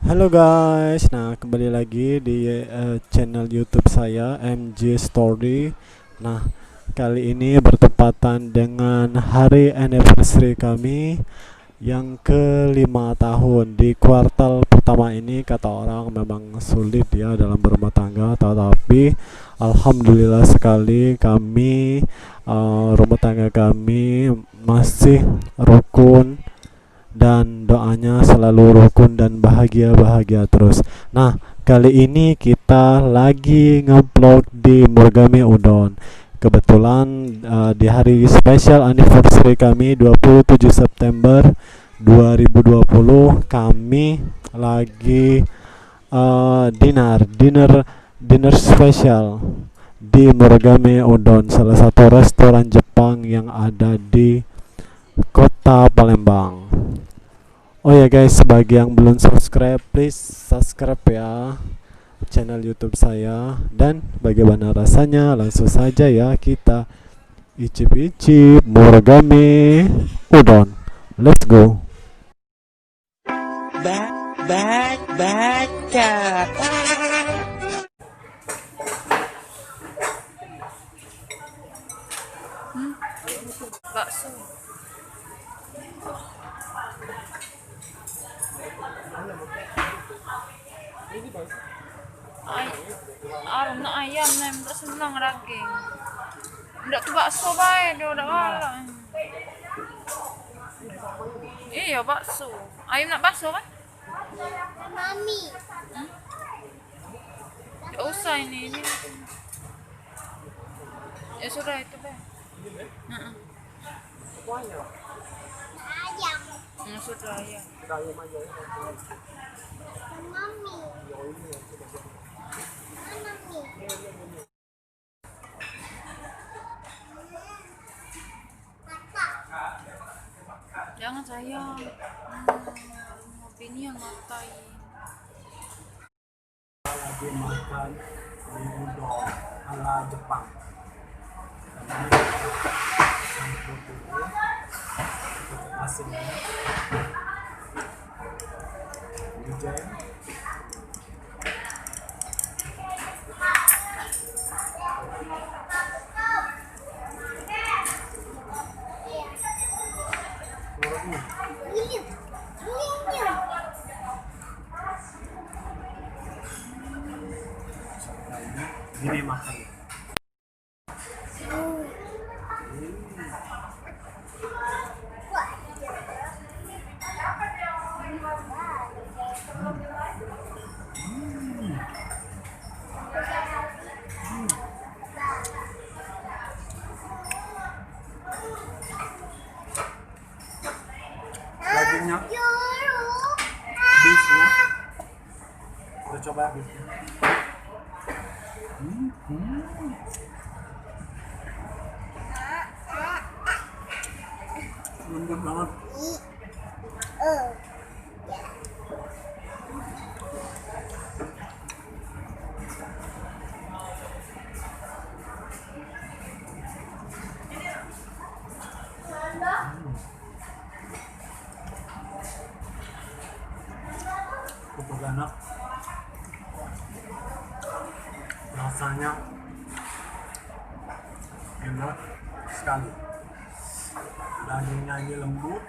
Halo guys, nah kembali lagi di channel YouTube saya MG Story. Nah, kali ini bertepatan dengan hari anniversary kami yang ke 5 tahun. Di kuartal pertama ini kata orang memang sulit ya dalam berumah tangga, tetapi alhamdulillah sekali kami rumah tangga kami masih rukun dan doanya selalu rukun dan bahagia-bahagia terus. Nah, kali ini kita lagi ngeblog di Morgami Udon. Kebetulan di hari spesial anniversary kami 27 September 2020 kami lagi dinner spesial di Morgami Udon, salah satu restoran Jepang yang ada di Kota Palembang. Oh ya guys, bagi yang belum subscribe, please subscribe ya channel YouTube saya. Dan bagaimana rasanya? Langsung saja ya kita icip-icip Morgami Udon. Let's go. Baca. Bakso. Arum na ayam na minta senang daging. Ndak tu bakso bae dia udah kalah. Iya bakso. Ayam nak bakso kan? Mami. Nggak usah ini. Ya sudah itu deh. Ayam. Ya sudah ya. Mami. Mana Mi? Jangan sayang. Bini yang ngatain. Lagi makan di udon ala Jepang. Asinnya hujan. Ini. Gini makan. Dagingnya, beefnya, udah coba beefnya. Lembut banget. Cukup enak. Rasanya enak sekali. Dagingnya ini lembut.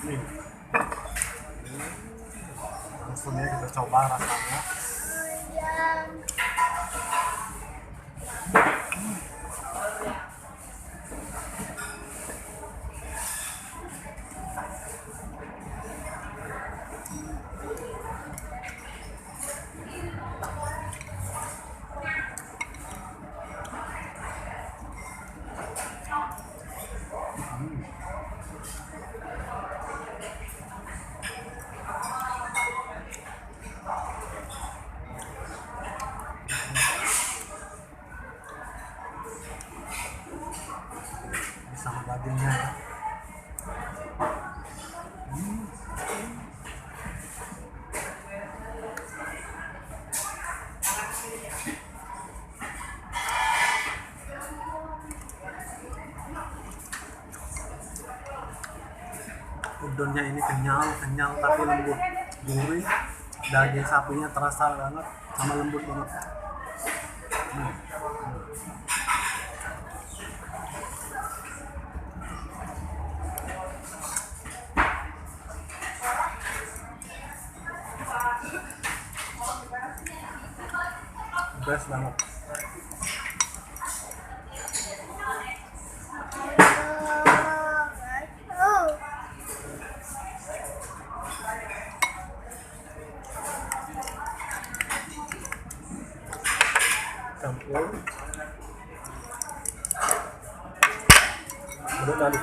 Nih. Langsung ya kita coba rasanya. dagingnya. Udonnya ini kenyal tapi lembut, gurih. Daging sapinya terasa banget sama lembut banget. Best banget. Oh. Campur. Udah tadi.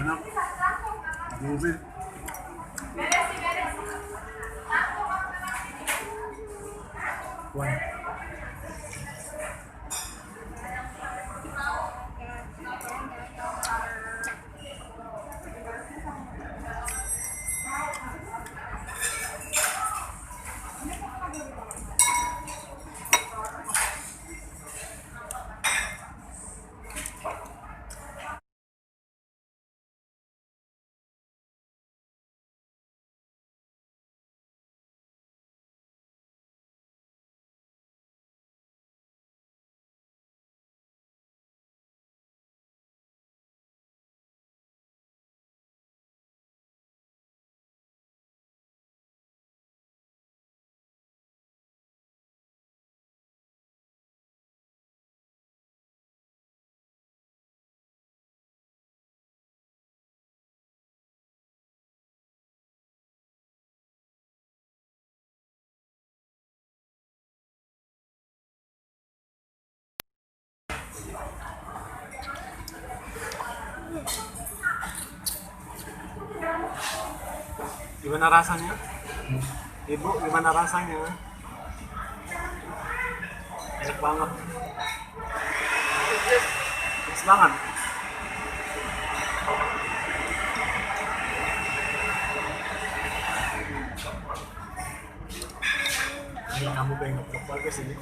Enak. Gurih. Wah. Gimana rasanya? Ibu, gimana rasanya? Enak banget. Enak banget. Ini kamu pengen ngeplok bagus ini.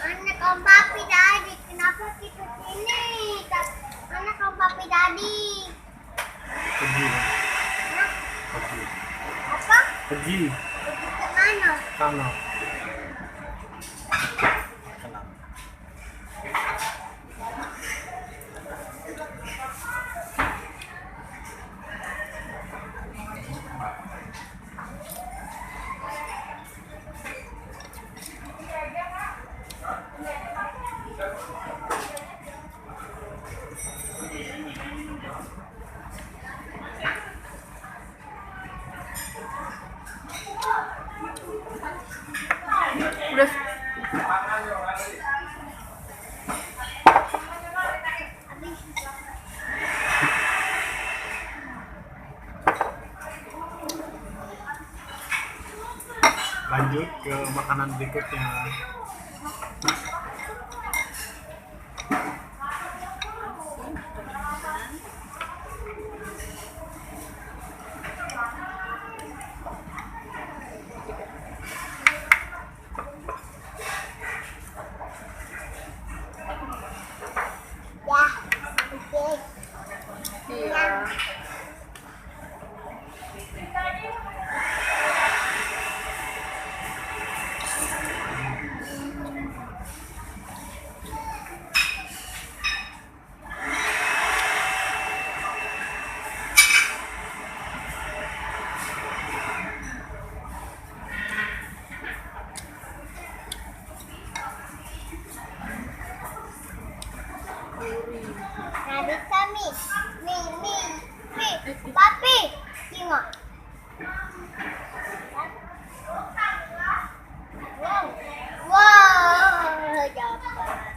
Anak om papi Daddy, kenapa kita sini? Anak om papi Daddy. Pergi. Hah? Pergi. Apa? Pergi. Pergi ke mana? Sana. Kenapa? Udah. Lanjut ke makanan berikutnya. Ya, oke. Nggak bisa mi. Papi, tengok. Wow, dapat.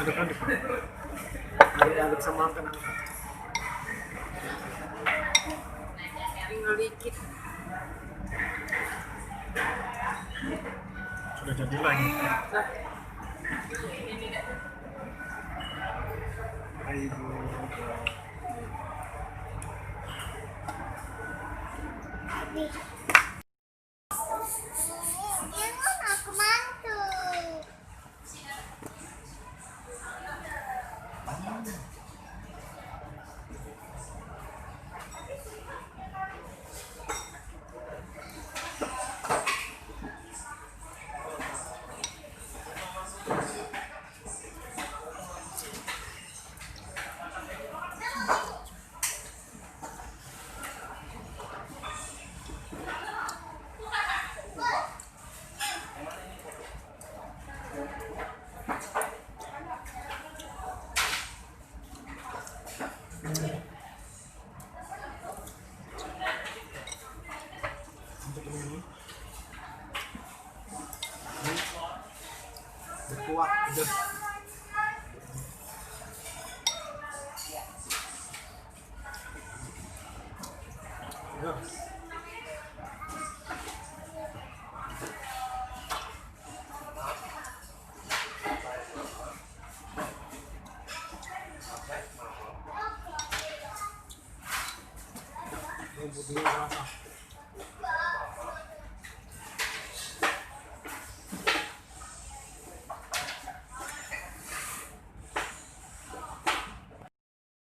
Aduk-aduk. Aduk sama angkat. Tinggal dikit. Sudah jadi lagi. Jangan aku mantu. Kuat, udah.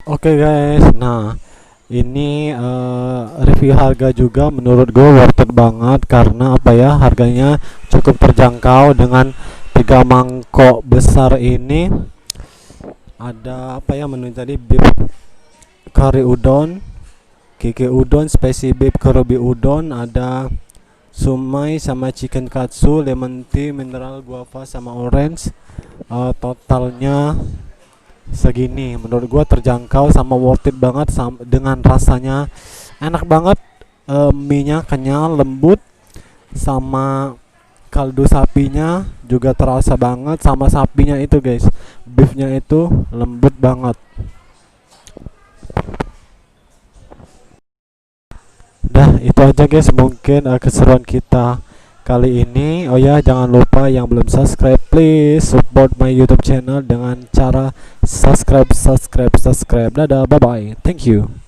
Oke guys, nah ini review harga juga menurut gue worth it banget karena apa ya, harganya cukup terjangkau. Dengan 3 mangkok besar ini ada apa ya, menu tadi beef curry udon, kike udon, spicy beef kerubi udon, ada sumai sama chicken katsu, lemon tea, mineral guava sama orange. Totalnya segini, menurut gua terjangkau sama worth it banget, dengan rasanya enak banget. Mie-nya kenyal, lembut, sama kaldu sapinya juga terasa banget, sama sapinya itu guys, beefnya itu lembut banget. Dah itu aja guys, mungkin keseruan kita kali ini. Oh ya, jangan lupa yang belum subscribe, please support my YouTube channel dengan cara subscribe. Dadah, bye bye, thank you.